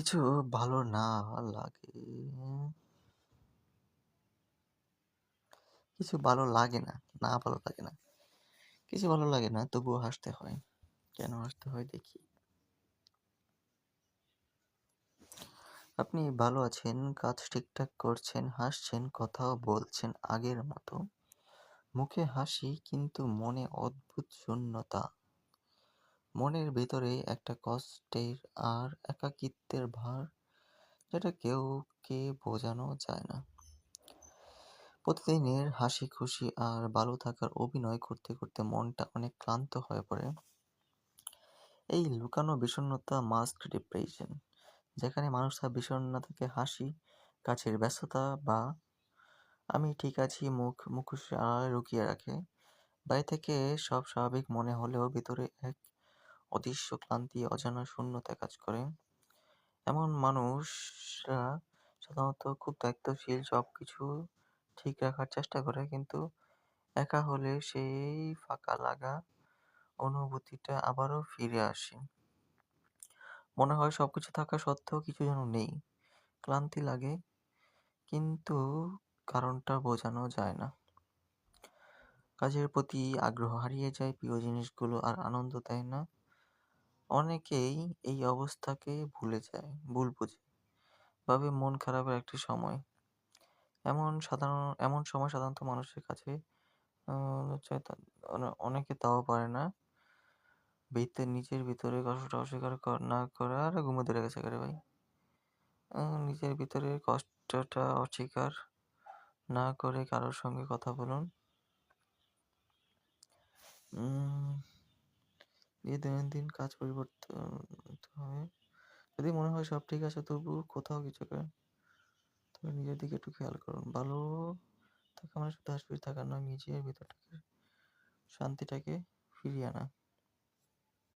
কিছু ভালো না লাগে কিছু ভালো লাগে না। না ভালো লাগে না। কিছু ভালো লাগে না তবুও হাসতে হয়। কেন হাসতে হয় দেখি। আপনি ভালো আছেন, কাজ ঠিকঠাক করছেন, হাসছেন, কথাও বলছেন আগের মতো। মুখে হাসি কিন্তু মনে অদ্ভুত শূন্যতা। মনের ভেতরে একটা কষ্টের আর একাকিত্বের ভার যেটা কেউকে বোঝানো যায় না। প্রতিদিনের হাসি খুশি আর ভালো থাকার অভিনয় করতে করতে মনটা অনেক ক্লান্ত হয়ে পড়ে। এই লুকানো বিষণ্ণতা মাস্ক ডিপ্রেশন, যেখানে মানুষ তার বিষণ্ণতাকে হাসি, কাছের ব্যস্ততা বা আমি ঠিক আছি মুখোশের আড়ালে লুকিয়ে রাখে। বাইরে থেকে সব স্বাভাবিক মনে হলেও ভিতরে এক অদৃশ্য ক্লান্তি, অজানা শূন্যতা কাজ করে। এমন মানুষরা সাধারণত খুব দায়িত্বশীল, সবকিছু ঠিক রাখার চেষ্টা করে, কিন্তু একা হলে সেই ফাঁকা লাগা অনুভূতিটা আবারও ফিরে আসে। মনে হয় সবকিছু থাকা সত্ত্বেও কিছু যেন নেই। ক্লান্তি লাগে, কিন্তু কারণটা বোঝানো যায় না। কাজের প্রতি আগ্রহ হারিয়ে যায়, প্রিয় জিনিসগুলো আর আনন্দ দেয় না। অনেকেই এই অবস্থাকে ভুল বুঝে, ভাবে মন খারাপের একটি সময়। এমন সময় সাধারণত মানুষের কাছে চাইতে অনেকে তাও পারে না। নিজের ভিতরে কষ্টটা অস্বীকার না করে আরে ঘুমে ধরে গেছে রে ভাই। নিজের ভিতরের কষ্টটা অস্বীকার না করে কারোর সঙ্গে কথা বলুন। উম দৈনন্দিন কাজ পরিবর্তন হবে। যদি মনে হয় সব ঠিক আছে তবুও কোথাও কিছু করেন, তবে নিজের দিকে একটু খেয়াল করুন। ভালো থাকা মানে শুধু হাসিখুশি থাকা নয়, নিজের ভিতরটাকে শান্তিটাকে ফিরিয়ে আনা।